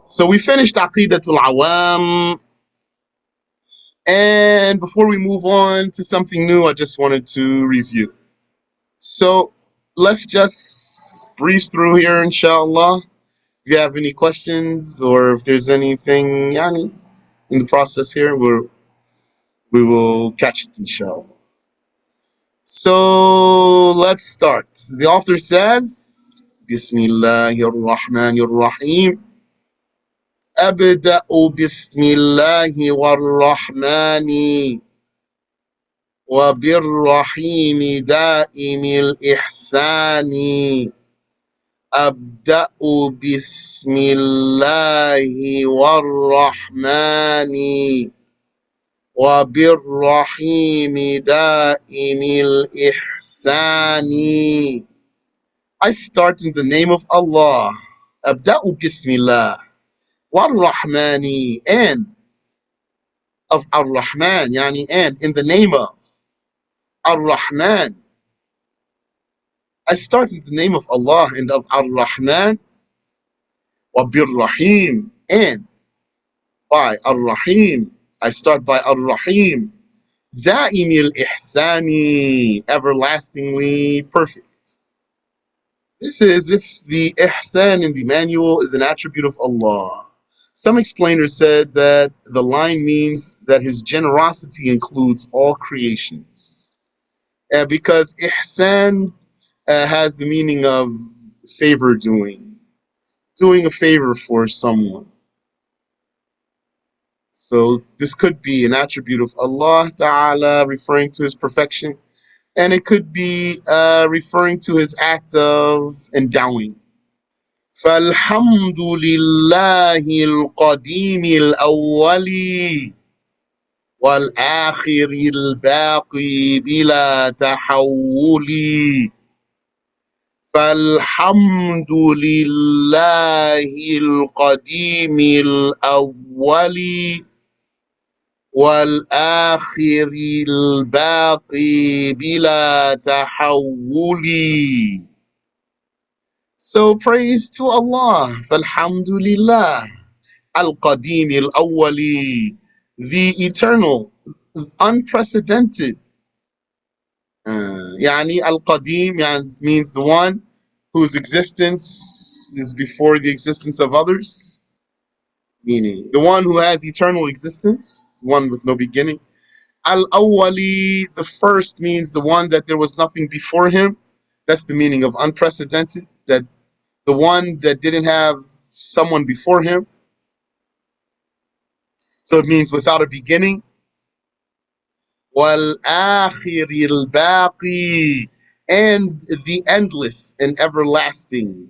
So we finished Aqidatul Awaamm, and before we move on to something new, I just wanted to review. So let's just breeze through here, inshallah. If you have any questions or if there's anything in the process here, we will catch it, inshallah. So let's start. The author says, Bismillahir Rahmanir Rahim. أبدأ بسم الله والرحمن وبالرحيم دائم الإحسان. أبدأ بسم الله والرحمن وبالرحيم دائم الإحسان. I start in the name of Allah. أبدأ بسم الله والرحمن, and of Ar-Rahman, and in the name of Ar-Rahman. I start in the name of Allah and of Ar-Rahman, wa Bir-Rahim, and by Ar-Rahim. I start by Ar-Rahim, Da'imil Ihsani, everlastingly perfect. This is if the Ihsan in the manual is an attribute of Allah. Some explainers said that the line means that his generosity includes all creations. Because Ihsan has the meaning of favor doing a favor for someone. So this could be an attribute of Allah Ta'ala referring to his perfection, and it could be referring to his act of endowing. فالحمد لله القديم الأول والآخر الباقي بلا تحول. فالحمد لله القديم الأول والآخر الباقي بلا تحول. So praise to Allah. Falhamdulillah. Al-Qadim al-Awwali. The eternal, unprecedented. Al-Qadim means the one whose existence is before the existence of others. Meaning the one who has eternal existence, one with no beginning. Al-Awwali, the first, means the one that there was nothing before him. That's the meaning of unprecedented, that the one that didn't have someone before him. So it means without a beginning. وَالْآخِرِ الْبَاقِي, and the endless and everlasting.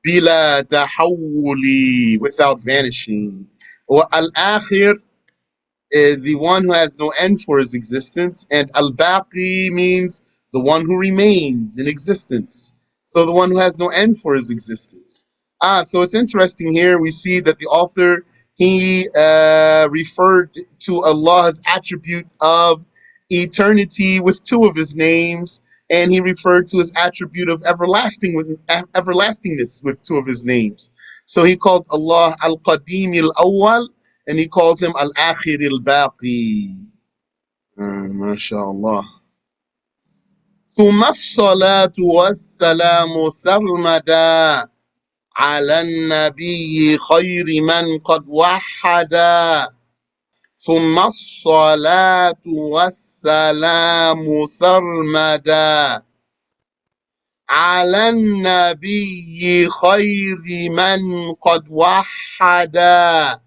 بِلَا تَحَوُّلِ, without vanishing. Al-Akhir, the one who has no end for his existence, and Al-Baqi means the one who remains in existence. So the one who has no end for his existence. So it's interesting here. We see that the author, he referred to Allah's attribute of eternity with two of his names, and he referred to his attribute of everlastingness with two of his names. So he called Allah Al-Qadim Al-Awwal, and he called him Al-Akhir Al-Baqi. MashaAllah. ثم الصلاة والسلام سرمدا على النبي خير من قد وحدا. ثم الصلاة والسلام سرمدا على النبي خير من قد وحدا.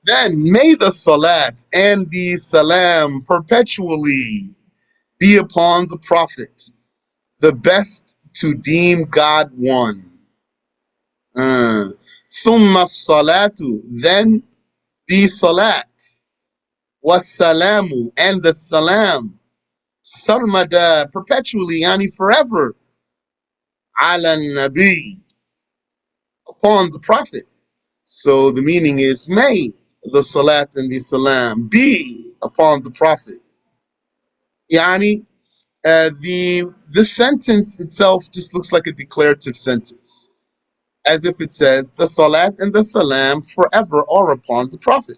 Then may the salat and the salam perpetually be upon the Prophet, the best to deem God one. ثم الصلاة, then the salat, wassalamu, and the salam, sarmada, perpetually, forever, ala nabi, upon the Prophet. So the meaning is, may the salat and the salam be upon the Prophet. The sentence itself just looks like a declarative sentence. as if it says the salat and the salam forever are upon the Prophet.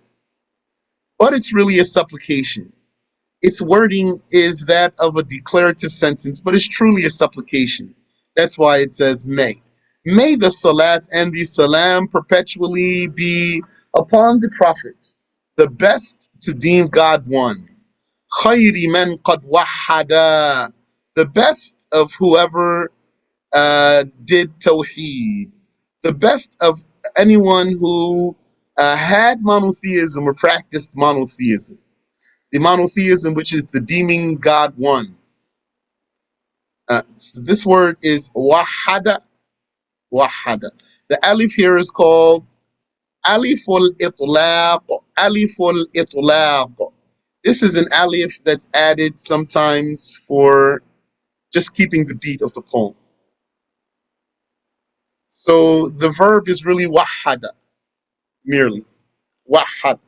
But it's really a supplication. Its wording is that of a declarative sentence, but it's truly a supplication. That's why it says may. May the salat and the salam perpetually be upon the Prophet, the best to deem God one. خَيْرِ مَنْ قَدْ وَحَّدَا, the best of whoever did Tawheed, the best of anyone who had monotheism or practiced monotheism. The monotheism, which is the deeming God one. So this word is wahada, wahada. The alif here is called aliful itlaq, aliful itlaq. This is an alif that's added sometimes for just keeping the beat of the poem. So the verb is really wahada, merely. Wahad.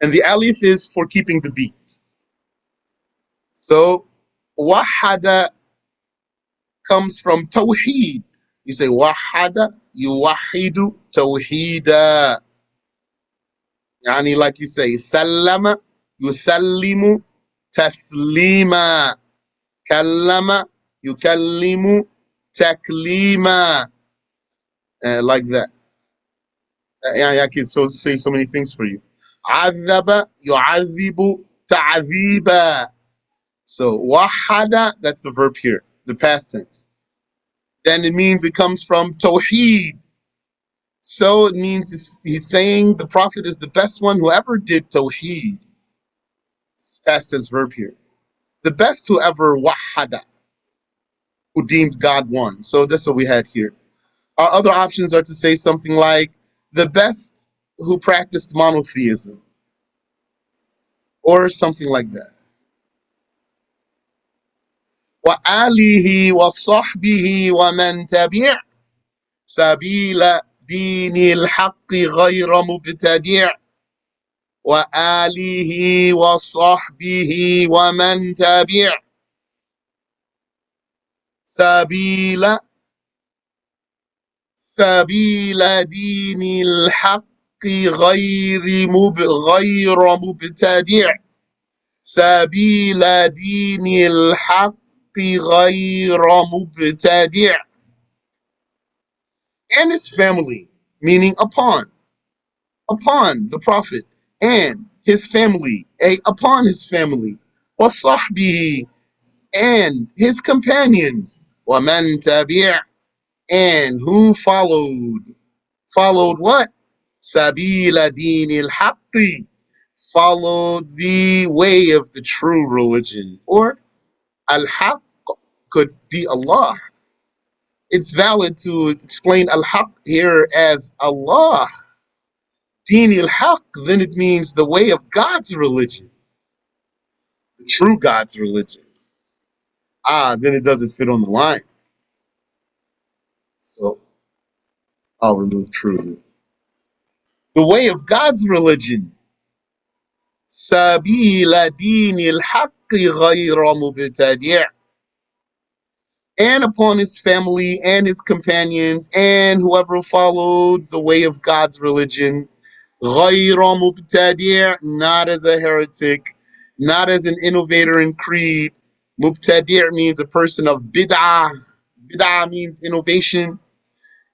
And the alif is for keeping the beat. So wahada comes from tawheed. You say wahada, yuwahidu, tawheeda. Yani like you say, sallama, yusallimu, taslima. Kallama, yukallimu, taklima. Like that. I can say so many things for you. Azaba, yu'azibu, ta'ziba. So wahada, that's the verb here, the past tense. Then it means it comes from tawheed. So it means he's saying the Prophet is the best one who ever did tawheed. It's past tense verb here. The best who ever wahada, who deemed God one. So that's what we had here. Our other options are to say something like the best who practiced monotheism, or something like that. وآله وصحبه ومن تبع سبيل دين الحق غير مبتدع وآله وصحبه ومن تبع سبيل دين الحق غير مبتدع سبيل دين الحق غير مبتدع. And his family, meaning upon the Prophet, and his family, upon his family, وصحبه, and his companions, ومن تبع, and who followed what? Sabila dinil haqqi, followed the way of the true religion. Or al-haqq could be Allah. It's valid to explain al-haqq here as Allah. Dinil haqq, then it means the way of God's religion, the true God's religion. Then it doesn't fit on the line. So I'll remove true. The way of God's religion. Sabila dinil haqqi ghayra mubtadi'. And upon his family and his companions and whoever followed the way of God's religion. Ghayra mubtadi', not as a heretic, not as an innovator in creed. Mubtadi' means a person of bid'ah. Bid'ah means innovation.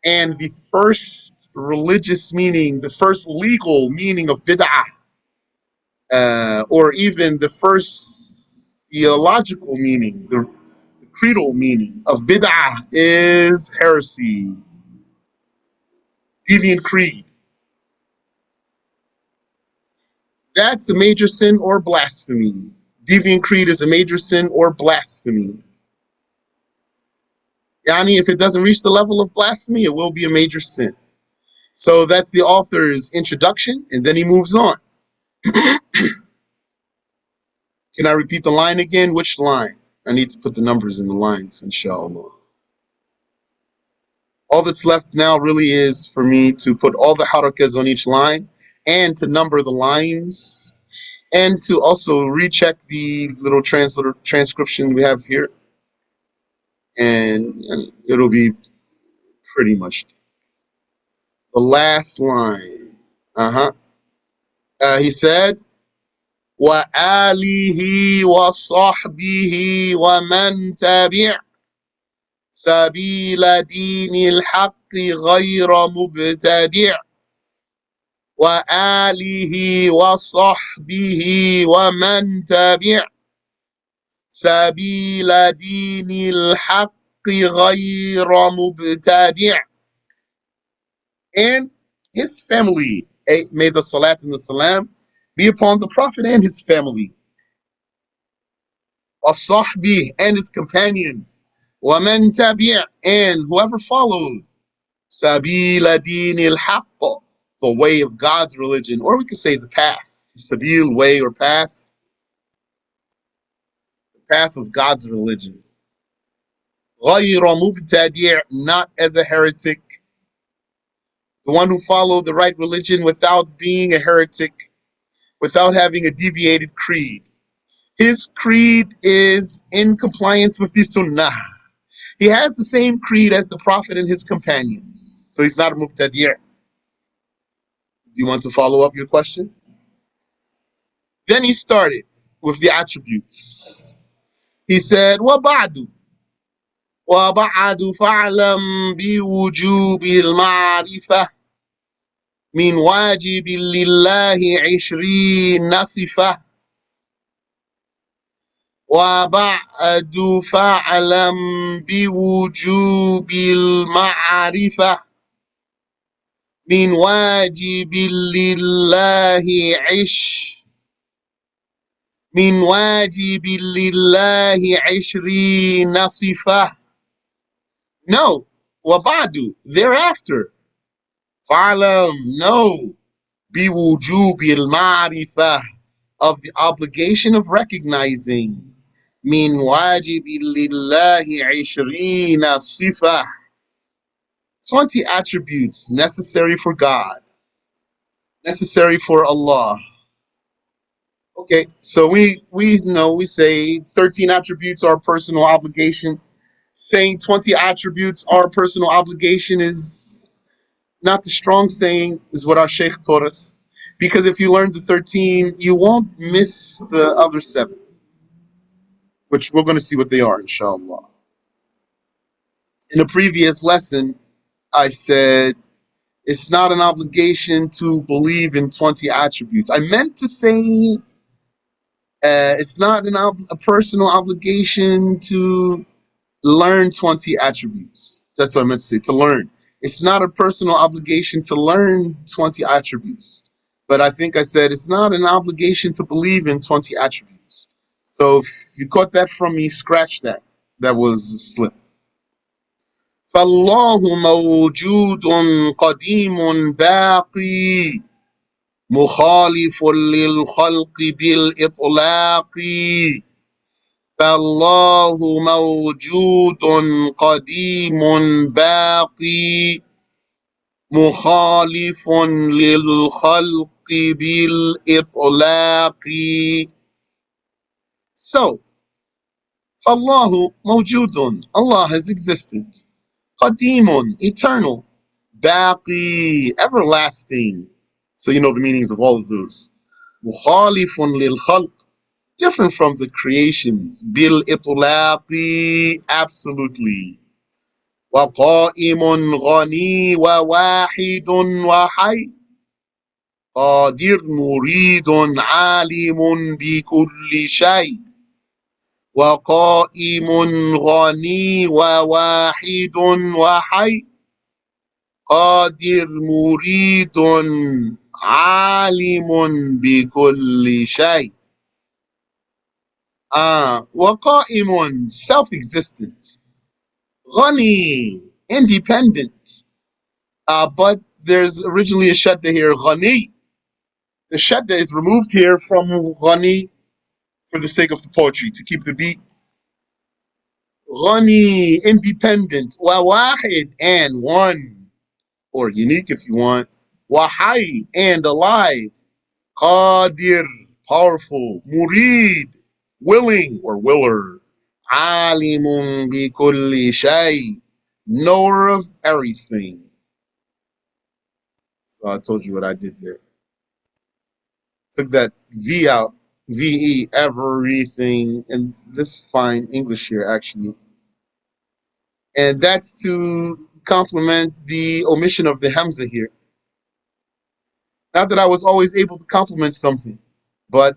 And the first religious meaning, the first legal meaning of bid'ah, or even the first theological meaning, the creedal meaning of bid'ah is heresy, deviant creed. That's a major sin or blasphemy. Deviant creed is a major sin or blasphemy. Yani, if it doesn't reach the level of blasphemy, it will be a major sin. So that's the author's introduction, and then he moves on. Can I repeat the line again? Which line? I need to put the numbers in the lines, inshallah. All that's left now really is for me to put all the harakas on each line and to number the lines and to also recheck the little transcription we have here. and it'll be pretty much the last line. Uh-huh. He said, وآله وصحبه ومن تبع سبيل دين الحق غير مبتدع وآله وصحبه ومن تبع سبيل دين الحق غير مبتدع. And his family. May the salat and the salam be upon the Prophet and his family. وصحبه and his companions. ومن تبع and whoever followed. سبيل دين الحق, the way of God's religion, or we could say the path. Sabil, way or path. The path of God's religion. غير مبتدع, not as a heretic. The one who followed the right religion without being a heretic, without having a deviated creed. His creed is in compliance with the Sunnah. He has the same creed as the Prophet and his companions. So he's not a mubtadi'. Do you want to follow up your question? Then he started with the attributes. He said, وَبَعْدُ وَبَعْدُ فَاعْلَمْ بِوُجُوبِ الْمَعْرِفَةِ مِنْ وَاجِبٍ لِلَّهِ 20 صِفَةً وَبَعْدُ فَاعْلَمْ بِوُجُوبِ الْمَعْرِفَةِ من واجب لله من واجب لله 20 صفة. No, وبعد, thereafter. فاعلم, no. بوجوب المعرفة, of the obligation of recognizing. من واجب لله 20 صفة, 20 attributes necessary for God, necessary for Allah. Okay, so we know, we say 13 attributes are personal obligation. Saying 20 attributes are personal obligation is not the strong saying, is what our Sheikh taught us. Because if you learn the 13, you won't miss the other 7, which we're going to see what they are, inshallah. In a previous lesson, I said it's not an obligation to believe in 20 attributes. I meant to say it's not a personal obligation to learn 20 attributes. That's what I meant to say, to learn. It's not a personal obligation to learn 20 attributes. But I think I said it's not an obligation to believe in 20 attributes. So if you caught that from me, scratch that. That was a slip. فالله موجود قديم باقي مخالف للخلق بالإطلاق. فالله موجود قديم باقي مخالف للخلق بالإطلاق. So, فالله موجود, Allah has existed. قديم, eternal. باقي, everlasting. So you know the meanings of all of those. مخالف للخلق, different from the creations. Bil itlaqi, absolutely. وقائم غني وواحد وحي قادر مريد عالم بكل شيء. وقائم غني وواحد وحي قادر مريد عالم بكل شيء. وقائم, self-existent. Ghani, independent. But there's originally a shadda here, ghani. The shadda is removed here from ghani for the sake of the poetry, to keep the beat. Ghani, independent. Wa wahid, and one, or unique if you want. Wahai, and alive. Qadir, powerful. Murid, willing or willer. عالم بكل شيء. Knower of everything. So I told you what I did there. Took that V out. VE, everything. And this fine English here, actually. And that's to complement the omission of the Hamza here. Not that I was always able to complement something, but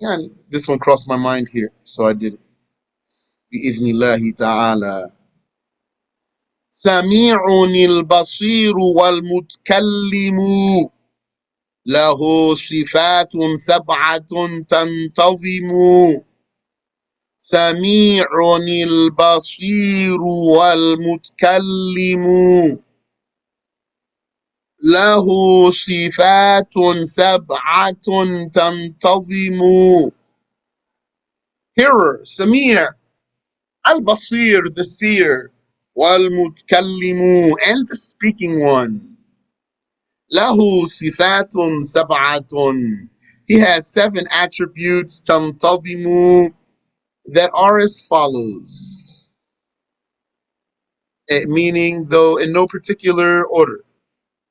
yeah, this one crossed my mind here, so I did it. بإذن الله تعالى. سميع البصير والمتكلم له صفات سبعة تنتظم. سميع البصير والمتكلم له صفات سبعة تنتظم. Hearer, Samir, Al-Basir, the seer, Wal-Mutkallimu, and the speaking one. Lahu sifatun sab'atun. He has 7 attributes, tantazimu, that are as follows. Meaning, though, in no particular order.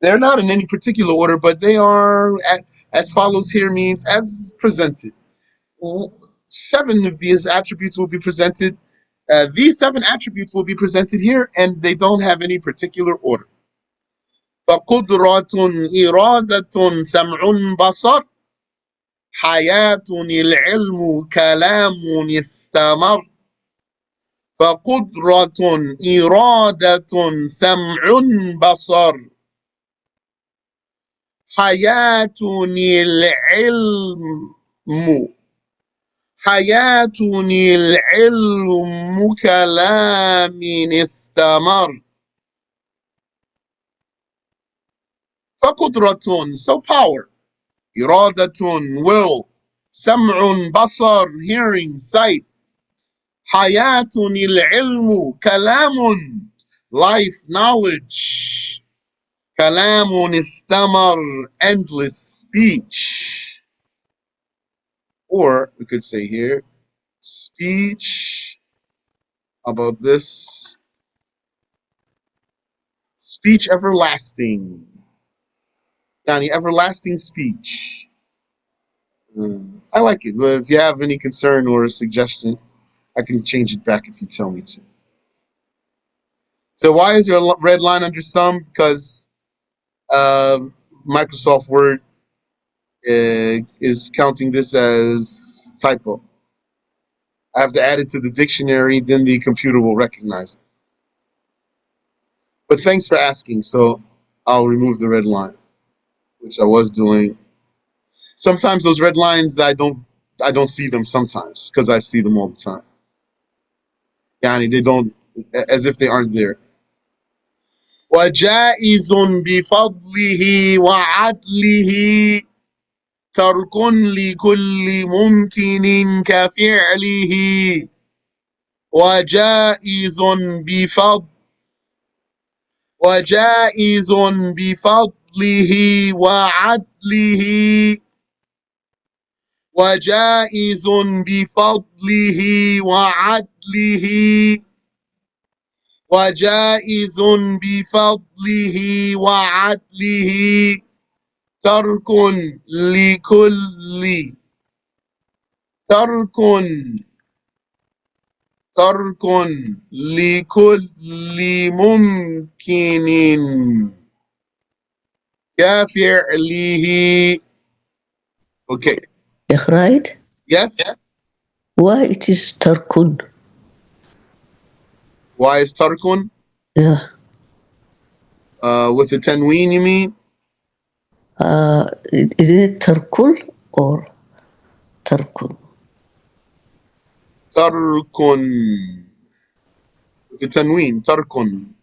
They're not in any particular order, but they are as follows here means as presented. 7 of these attributes will be presented. These 7 attributes will be presented here, and they don't have any particular order. فقدرة إرادة سمع بصر حياة العلم كلام استمر. فقدرة إرادة سمع بصر حياة العلم حياة العلم كلام استمر. فقدرة, so power. إرادة, will. سمع, بصر, hearing, sight. حياة العلم كلام, life, knowledge. كلام استمر, endless speech. Or we could say here, speech about this, speech everlasting. Yani everlasting speech. I like it, but if you have any concern or a suggestion, I can change it back if you tell me to. So why is there a red line under some? Because uh, Microsoft Word is counting this as typo. I have to add it to the dictionary, then the computer will recognize it. But thanks for asking, so I'll remove the red line, which I was doing. Sometimes those red lines I don't see them sometimes because I see them all the time. Yani they don't, as if they aren't there. وجائز بفضله وعدله ترك لكل ممكن كفعله. وجائز بفضل وجائز بفضله وعدله وجائز بفضله وعدله وجائز بفضله وعدله ترك لكل ترك ترك لكل ممكن كفعله. Okay. Right? Yes? Why it is tarkun? Why is tarkun? Yeah. With the tanween, you mean? Is it tarkul or tarkun? Tarkun. With the tanween, tarkun.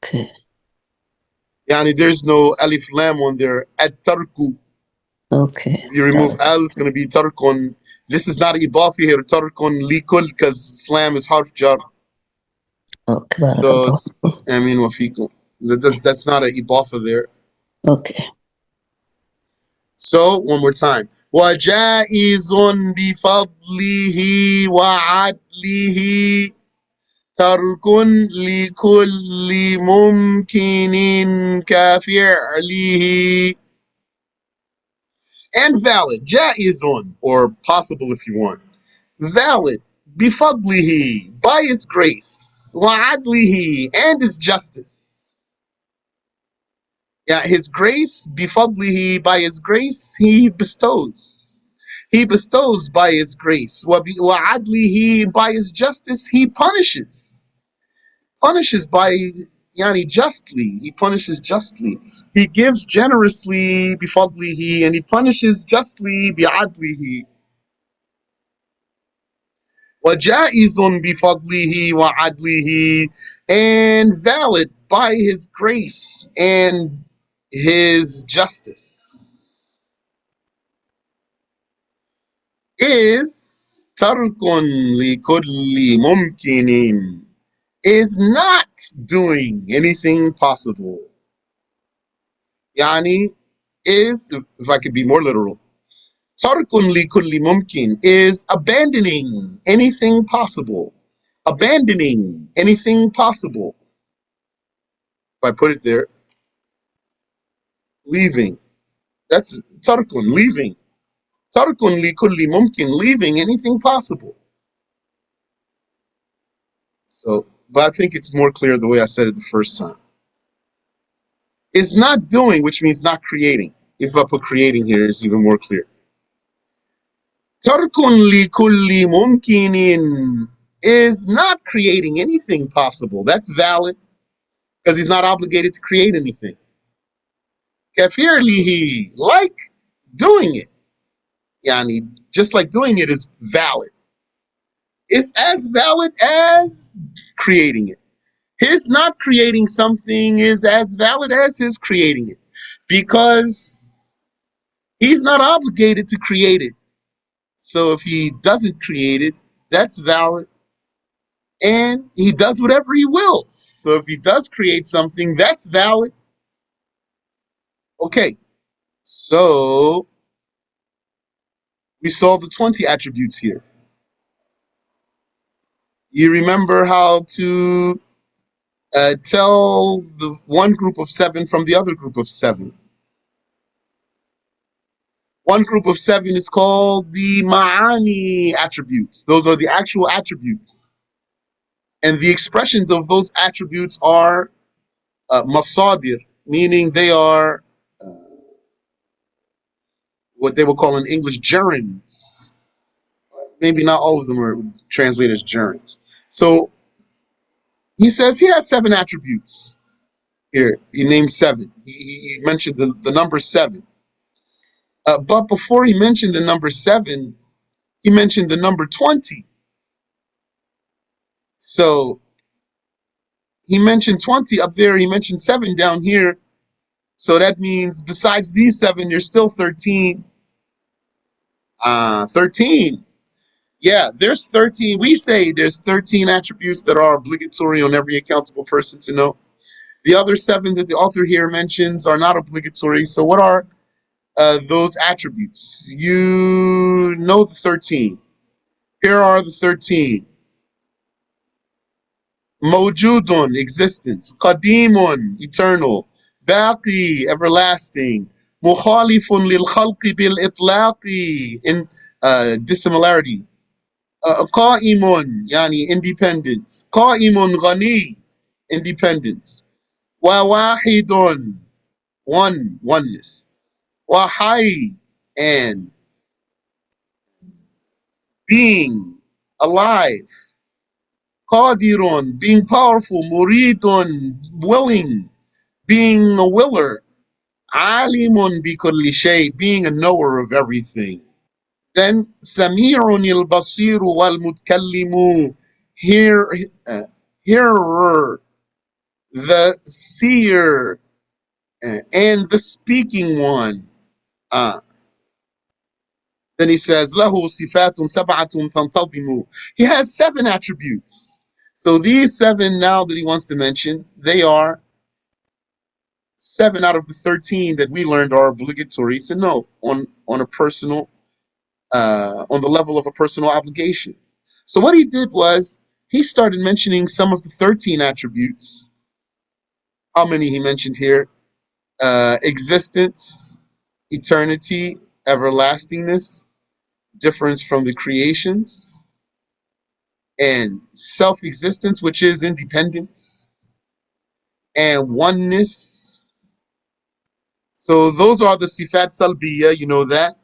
Okay. Yani there's no alif lam on there. At tarku. Okay. If you remove al, it's going to be tarkun. This is not idafi here, tarkun likul, because slam is harf jar. Okay. So it's, I mean, wafikum. That's not an idafa there. Okay. So, one more time. وجائز بفضله وعدله ترك لكل ممكن كفعله. And valid, jaizun, or possible if you want. Valid, bifadlihi, by his grace, wa'adlihi, and his justice. Yeah, his grace, bifadlihi, by his grace, he bestows. He bestows by his grace. Wa'adlihi, by his justice, he punishes. Punishes by, yani, justly. He punishes justly. He gives generously, bifadlihi, and he punishes justly, bi'adlihi. وَجَائِزٌ بِفَضْلِهِ وَعَدْلِهِ, and valid by his grace and his justice, is تَرْكٌ لِكُلِّ مُمْكِنٍ, is not doing anything possible. Yani, is, if I could be more literal, تَرْكٌ لِكُلِّ مُمْكِنٍ is abandoning anything possible. Abandoning anything possible. If I put it there, leaving. That's tarkun, leaving. Tarkun li kulli mumkin, leaving anything possible. So, but I think it's more clear the way I said it the first time. Is not doing, which means not creating. If I put creating here, it's even more clear. Tarkun li kulli mumkinin is not creating anything possible. That's valid because he's not obligated to create anything. Kafir lihi, like doing it. Yani, just like doing it is valid. It's as valid as creating it. His not creating something is as valid as his creating it because he's not obligated to create it. So if he doesn't create it, that's valid. And he does whatever he wills. So if he does create something, that's valid. Okay, so we saw the 20 attributes here. You remember how to tell the one group of 7 from the other group of 7. One group of 7 is called the ma'ani attributes. Those are the actual attributes. And the expressions of those attributes are masadir, meaning they are what they will call in English gerunds. Maybe not all of them are translated as gerunds. So he says he has 7 attributes. Here, he named 7. He mentioned the number 7. But before he mentioned the number 7, he mentioned the number 20. So he mentioned 20 up there, he mentioned 7 down here. So that means besides these 7, there's still 13. 13. Yeah, there's 13. We say there's 13 attributes that are obligatory on every accountable person to know. The other 7 that the author here mentions are not obligatory. So what are those attributes? You know the 13. Here are the 13. Mawjudun, existence. Qadimun, eternal. Baqi, everlasting. Mukhalifun lil khalqi bil itlaqi, in dissimilarity. Qa'imun, yani independence. Qa'imun ghani, independence. Wa wahidun, one, oneness. Wa hayy, and being, alive. Qadirun, being powerful. Muridun, willing, being a willer. Alimun bi kulli shay, being a knower of everything. Then Sami'un al-Basir wal-Mutkallimu, hearer, the seer, and the speaking one. Uh, then he says, Lahu sifatun sab'atun tantazimu. He has 7 attributes. So these 7 now that he wants to mention, they are 7 out of the 13 that we learned are obligatory to know on a personal on the level of a personal obligation. So what he did was he started mentioning some of the 13 attributes. How many he mentioned here? Existence, eternity, everlastingness, difference from the creations, and self-existence, which is independence, and oneness. So those are the sifat salbiya, you know that,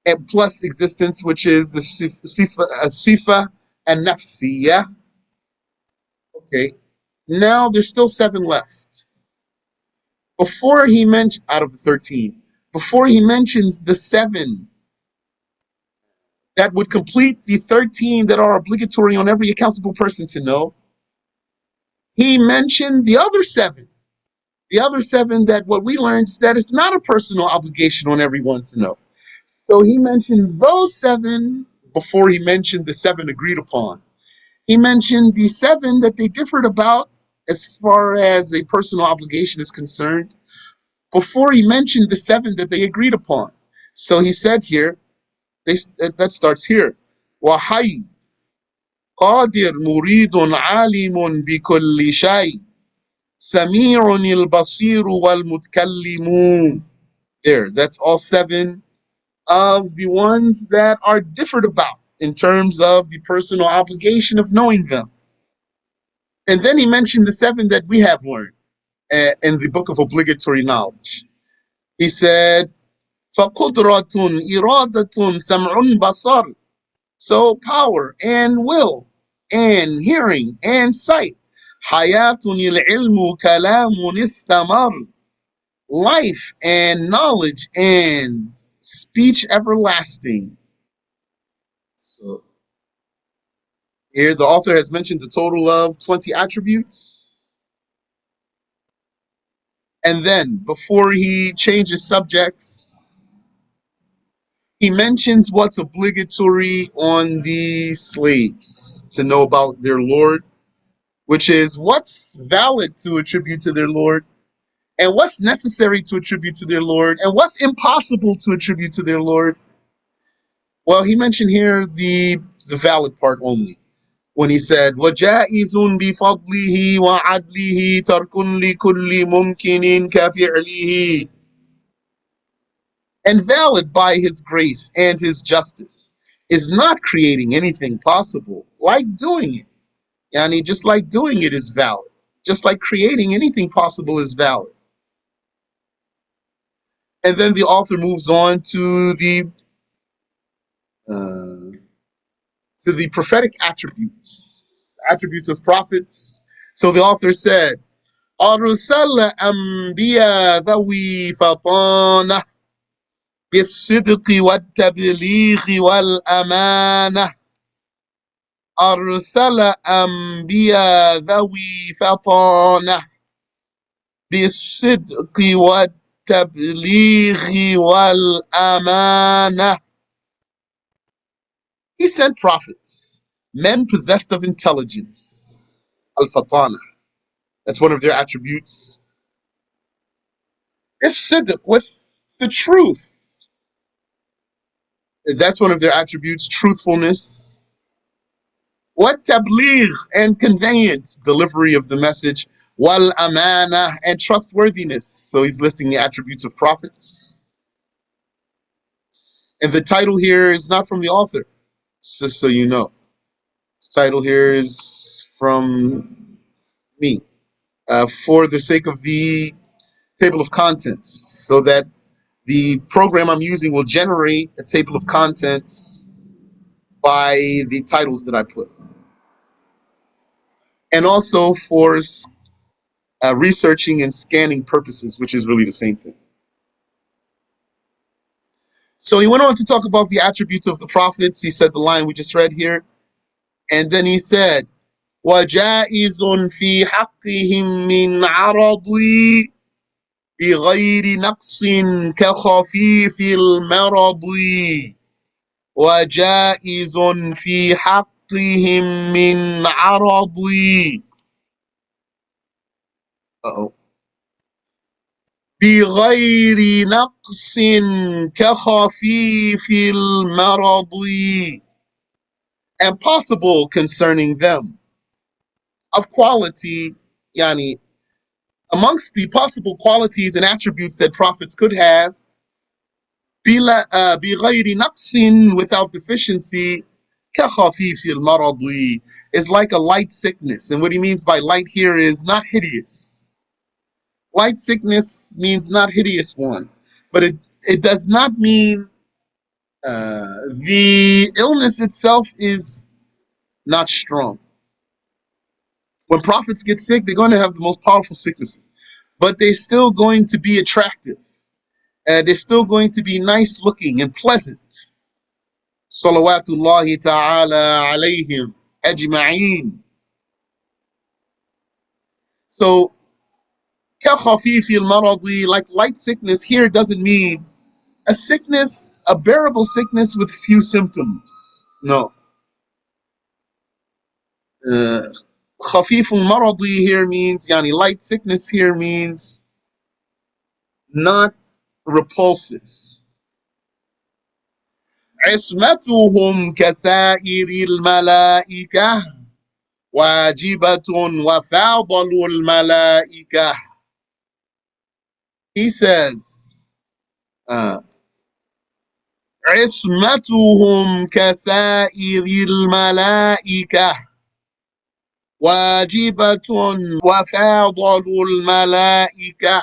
and plus existence, which is the sifa and nafsiya. Okay, now there's still 7 left. Before he mentioned, out of the 13, before he mentions the 7 that would complete the 13 that are obligatory on every accountable person to know, he mentioned the other 7. The other 7 that what we learned is that it's not a personal obligation on everyone to know. So he mentioned those 7 before he mentioned the 7 agreed upon. He mentioned the 7 that they differed about as far as a personal obligation is concerned before he mentioned the 7 that they agreed upon. So he said here, that starts here. وحي قادر مريد عالم بكل شيء سميع البصير والمتكلم. There, that's all 7 of the ones that are differed about in terms of the personal obligation of knowing them. And then he mentioned the 7 that we have learned in the book of obligatory knowledge. He said, فَقُدْرَةٌ إِرَادَةٌ سَمْعٌ بَصَرٌ. So power and will and hearing and sight. حَيَاةٌ الْعِلْمُ كَلَامٌ اسْتَمَرٌ. Life and knowledge and speech everlasting. So here the author has mentioned a total of 20 attributes. And then before he changes subjects, he mentions what's obligatory on the slaves to know about their Lord, which is what's valid to attribute to their Lord, and what's necessary to attribute to their Lord, and what's impossible to attribute to their Lord. Well, he mentioned here the valid part only when he said, وَجَائِزٌ بِفَضْلِهِ وَعَدْلِهِ تَرْكٌ لِكُلِّ مُمْكِنٍ كَفِعْلِهِ. And valid by his grace and his justice is not creating anything possible, like doing it. Yani just like doing it is valid. Just like creating anything possible is valid. And then the author moves on uh, to the prophetic attributes of prophets. So the author said, أرسل أنبياء ذوي فطانة بالصدق والتبليغ والأمانة. أرسل أنبياء ذوي فطانة بالصدق والتبليغ والأمانة. He sent prophets, men possessed of intelligence. Al-Fatana. That's one of their attributes. It's sidq, with the truth. That's one of their attributes, truthfulness. What tabligh, and conveyance, delivery of the message. Wal amana, and trustworthiness. So he's listing the attributes of prophets. And the title here is not from the author, so you know. The title here is from me, for the sake of the table of contents, so that the program I'm using will generate a table of contents by the titles that I put. And also for researching and scanning purposes, which is really the same thing. So he went on to talk about the attributes of the prophets. He said the line we just read here. And then he said, وَجَائِزٌ فِي حَقِّهِمْ مِنْ عَرَضِي بغير نقص كخفيف المرض وجائز في حقهم من عرض. Uh-oh. بغير نقص كخفيف المرض, and possible concerning them of quality, yani amongst the possible qualities and attributes that prophets could have, بغير نقص, without deficiency, كخفيف المرض, is like a light sickness. And what he means by light here is not hideous. Light sickness means not hideous one, but it does not mean the illness itself is not strong. When prophets get sick, they're going to have the most powerful sicknesses, but they're still going to be attractive. They're still going to be nice looking and pleasant. Salawatullahi ta'ala alayhim ajma'een. So, كَخَفِيفِ الْمَرَضِ, like light sickness here doesn't mean a sickness, a bearable sickness with few symptoms. No. خَفِيفُ الْمَرَضِ here means, yani light sickness here means not repulsive. عصمتهم كسائر الملائكة واجبة وفاضل الملائكة. He says, عصمتهم كسائر الملائكة واجبة وفاضل الملائكة.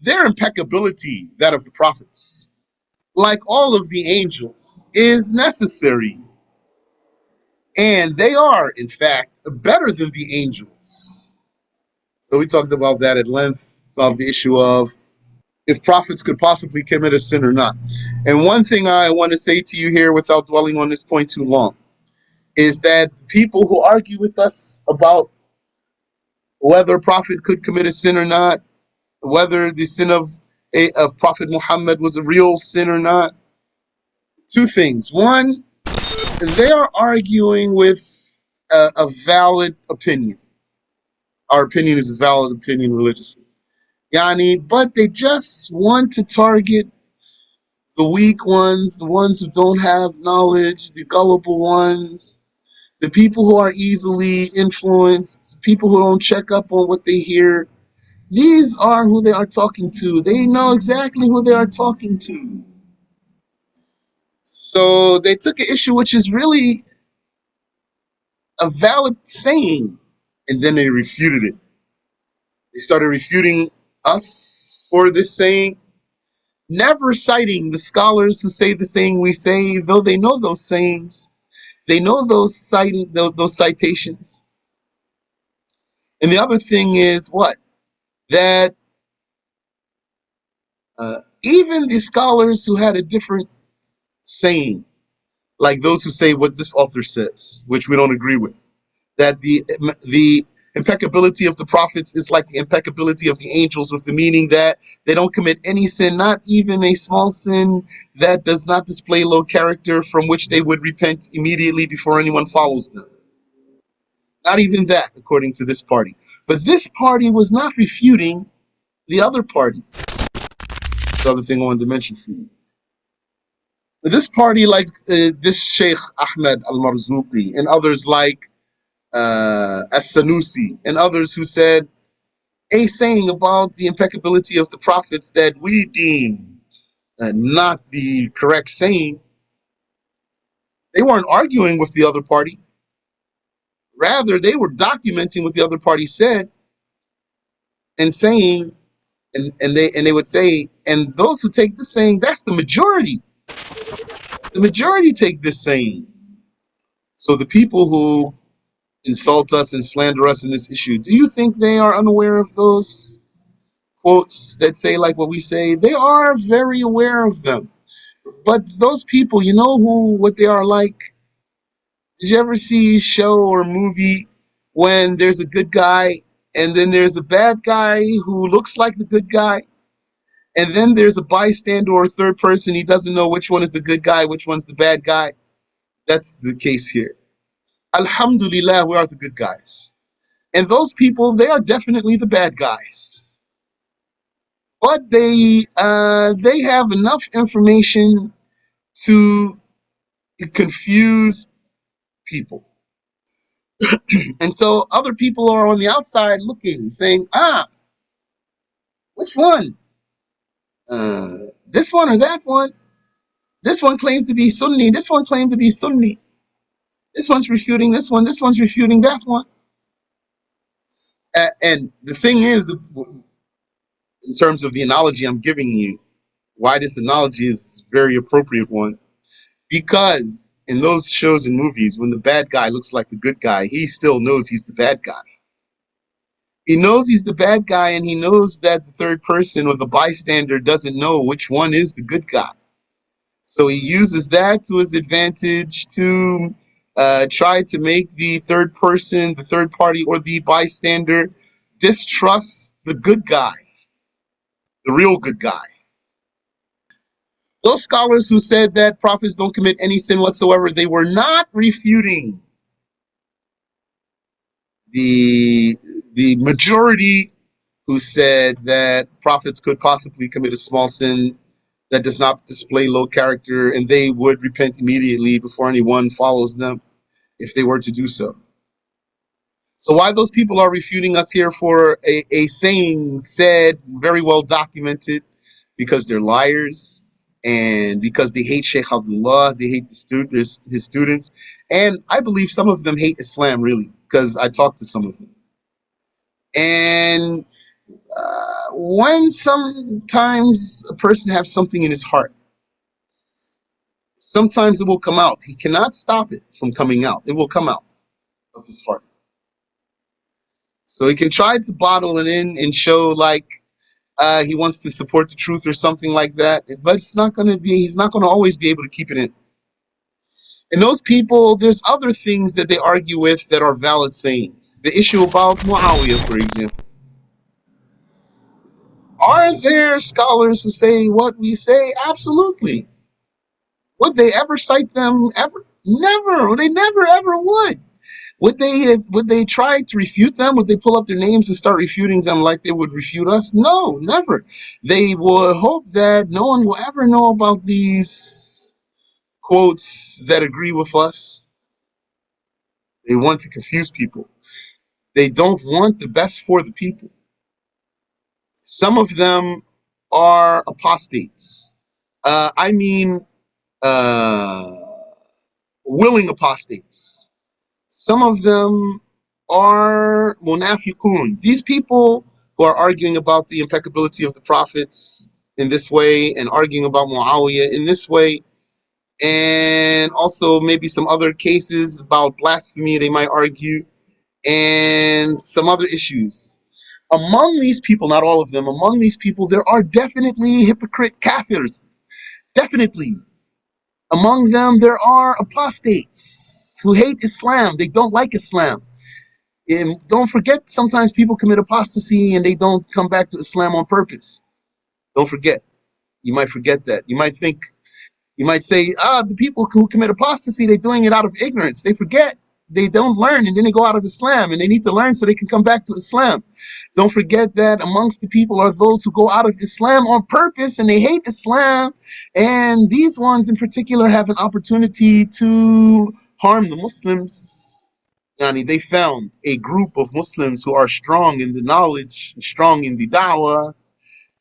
Their impeccability, that of the prophets, like all of the angels, is necessary. And they are, in fact, better than the angels. So we talked about that at length, about the issue of if prophets could possibly commit a sin or not. And one thing I want to say to you here, without dwelling on this point too long, is that people who argue with us about whether a prophet could commit a sin or not, whether the sin of Prophet Muhammad was a real sin or not, two things. One, they are arguing with a valid opinion. Our opinion is a valid opinion religiously. Yani, but they just want to target the weak ones, the ones who don't have knowledge, the gullible ones, the people who are easily influenced, people who don't check up on what they hear. These are who they are talking to. They know exactly who they are talking to. So they took an issue which is really a valid saying, and then they refuted it. They started refuting us for this saying, never citing the scholars who say the saying we say, though they know those sayings, they know those citations. And the other thing is what? That even the scholars who had a different saying, like those who say what this author says, which we don't agree with, that the impeccability of the prophets is like the impeccability of the angels, with the meaning that they don't commit any sin, not even a small sin that does not display low character, from which they would repent immediately before anyone follows them. Not even that, according to this party. But this party was not refuting the other party. That's the other thing I wanted to mention for you. This party, like this Sheikh Ahmed al-Marzuqi and others like As-Sanusi and others who said a saying about the impeccability of the prophets that we deem not the correct saying, they weren't arguing with the other party. Rather, they were documenting what the other party said and saying, and they would say, and those who take this saying, that's the majority. The majority take this saying. So the people who insult us and slander us in this issue, do you think they are unaware of those quotes that say like what we say? They are very aware of them. But those people, you know what they are like? Did you ever see a show or movie when there's a good guy and then there's a bad guy who looks like the good guy, and then there's a bystander or a third person, he doesn't know which one is the good guy, which one's the bad guy? That's the case here. Alhamdulillah, we are the good guys. And those people, they are definitely the bad guys. but they have enough information to confuse people. And so other people are on the outside looking, saying, which one? Uh, this one or that one? This one claims to be Sunni. This one claims to be Sunni. This one's refuting this one. This one's refuting that one. And the thing is, in terms of the analogy I'm giving you, why this analogy is a very appropriate one, because in those shows and movies, when the bad guy looks like the good guy, he still knows he's the bad guy. He knows he's the bad guy, and he knows that the third person or the bystander doesn't know which one is the good guy. So he uses that to his advantage to try to make the third person, the third party, or the bystander distrust the good guy, the real good guy. Those scholars who said that prophets don't commit any sin whatsoever, they were not refuting the majority who said that prophets could possibly commit a small sin that does not display low character, and they would repent immediately before anyone follows them if they were to do so. So why those people are refuting us here for a saying said, very well documented, because they're liars and because they hate Sheikh Abdullah, they hate his students, and I believe some of them hate Islam really, because I talked to some of them. And when sometimes a person has something in his heart, sometimes it will come out. He cannot stop it from coming out. It will come out of his heart. So he can try to bottle it in and show like he wants to support the truth or something like that, but it's not going to be. He's not going to always be able to keep it in. And those people, there's other things that they argue with that are valid sayings. The issue about Muawiyah, for example. Are there scholars who say what we say? Absolutely. Would they ever cite them? Ever? Never. They never ever would. Would they try to refute them? Would they pull up their names and start refuting them like they would refute us? No, never. They would hope that no one will ever know about these quotes that agree with us. They want to confuse people. They don't want the best for the people. Some of them are apostates. I mean, uh, willing apostates. Some of them are munafiqun. These people who are arguing about the impeccability of the prophets in this way and arguing about Muawiyah in this way, and also maybe some other cases about blasphemy they might argue, and some other issues. Among these people, not all of them, among these people, there are definitely hypocrite kafirs. Definitely. Among them, there are apostates who hate Islam. They don't like Islam. And don't forget, sometimes people commit apostasy and they don't come back to Islam on purpose. Don't forget. You might forget that. You might say, the people who commit apostasy, they're doing it out of ignorance. They forget. They don't learn and then they go out of Islam, and they need to learn so they can come back to Islam. Don't forget that amongst the people are those who go out of Islam on purpose and they hate Islam. And these ones in particular have an opportunity to harm the Muslims. Yani they found a group of Muslims who are strong in the knowledge, strong in the da'wah,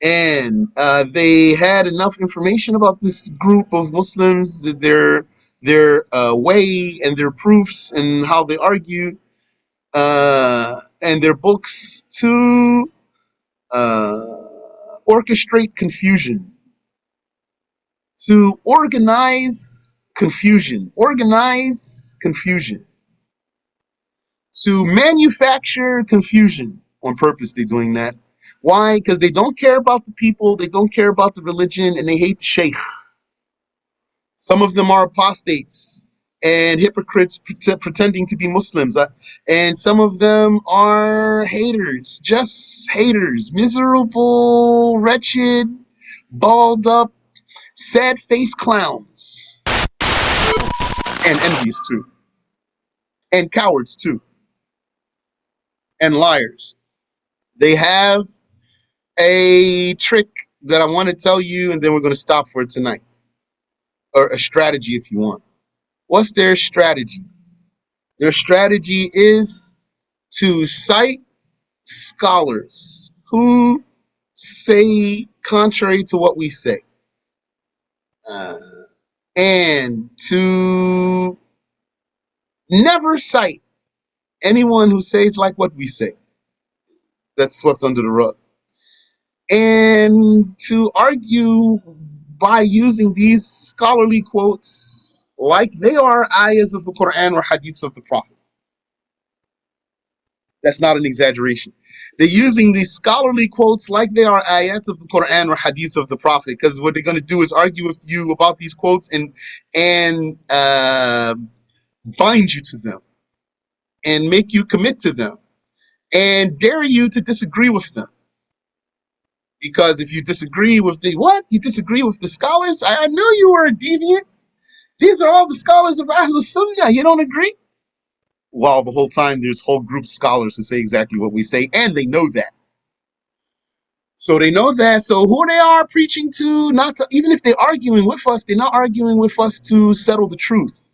and they had enough information about this group of Muslims, their way and their proofs and how they argue, and their books to uh, orchestrate confusion, to organize confusion, to manufacture confusion on purpose. They're doing that. Why? Because they don't care about the people, they don't care about the religion, and they hate the sheikh. Some of them are apostates and hypocrites pretending to be Muslims. And some of them are haters, just haters, miserable, wretched, balled up, sad faced clowns. And envious too. And cowards too. And liars. They have a trick that I want to tell you, and then we're going to stop for tonight, or a strategy if you want. What's their strategy? Their strategy is to cite scholars who say contrary to what we say, uh, and to never cite anyone who says like what we say. That's swept under the rug. And to argue by using these scholarly quotes like they are ayahs of the Quran or hadiths of the Prophet. That's not an exaggeration. They're using these scholarly quotes like they are ayats of the Quran or hadiths of the Prophet, because what they're going to do is argue with you about these quotes and bind you to them and make you commit to them and dare you to disagree with them. Because if you disagree with you disagree with the scholars? I knew you were a deviant. These are all the scholars of Ahlul Sunnah. You don't agree? Well, the whole time there's whole group of scholars who say exactly what we say, and they know that. So they know that. So who they are preaching to, not to, even if they're arguing with us, they're not arguing with us to settle the truth.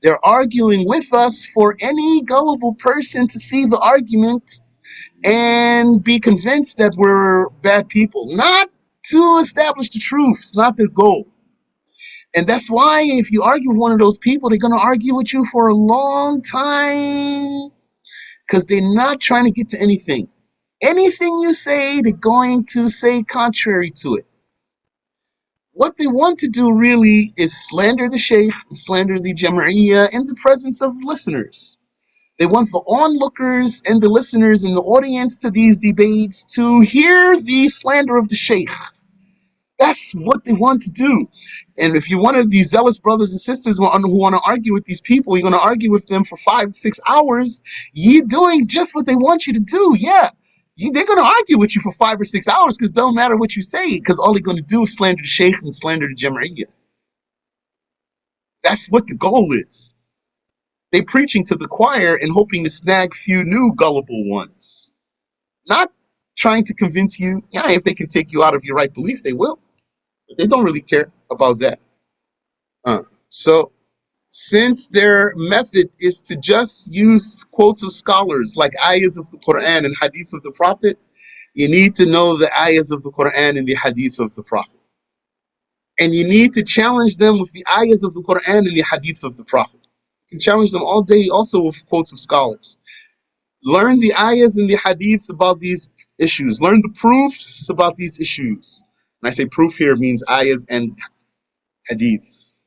They're arguing with us for any gullible person to see the argument and be convinced that we're bad people, not to establish the truth. It's not their goal. And that's why if you argue with one of those people, they're going to argue with you for a long time, because they're not trying to get to anything. Anything you say, they're going to say contrary to it. What they want to do really is slander the Shaykh, slander the Jama'iyah in the presence of listeners. They want the onlookers and the listeners in the audience to these debates to hear the slander of the Shaykh. That's what they want to do. And if you're one of these zealous brothers and sisters who want to argue with these people, you're going to argue with them for 5-6 hours. You're doing just what they want you to do. Yeah. They're going to argue with you for 5 or 6 hours because it don't matter what you say, because all they're going to do is slander the Shaykh and slander the Jama'iyah. That's what the goal is. They're preaching to the choir and hoping to snag few new gullible ones. Not trying to convince you. Yeah, if they can take you out of your right belief, they will. But they don't really care about that. So, since their method is to just use quotes of scholars like ayahs of the Quran and hadiths of the Prophet, you need to know the ayahs of the Quran and the hadiths of the Prophet. And you need to challenge them with the ayahs of the Quran and the hadiths of the Prophet. You can challenge them all day also with quotes of scholars. Learn the ayahs and the hadiths about these issues. Learn the proofs about these issues. And I say proof here means ayahs and hadiths.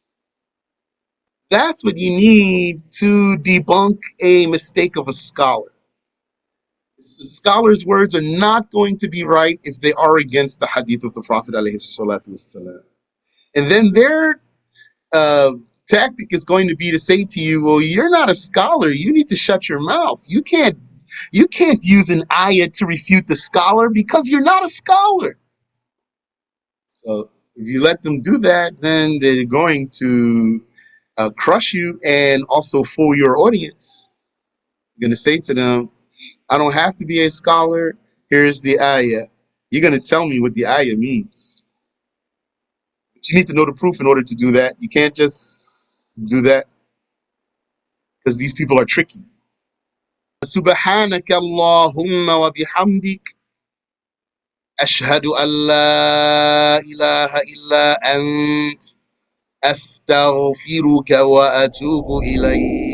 That's what you need to debunk a mistake of a scholar. The scholar's words are not going to be right if they are against the hadith of the Prophet ﷺ. And then their tactic is going to be to say to you, well, you're not a scholar. You need to shut your mouth. You can't use an ayah to refute the scholar because you're not a scholar. So if you let them do that, then they're going to crush you and also fool your audience. You're going to say to them, I don't have to be a scholar. Here's the ayah. You're going to tell me what the ayah means. But you need to know the proof in order to do that. You can't just do that because these people are tricky. Subhanaka Allahumma wa bihamdik. Ashhadu an la ilaha illa ant. Astaghfiruka wa atubu ilayk.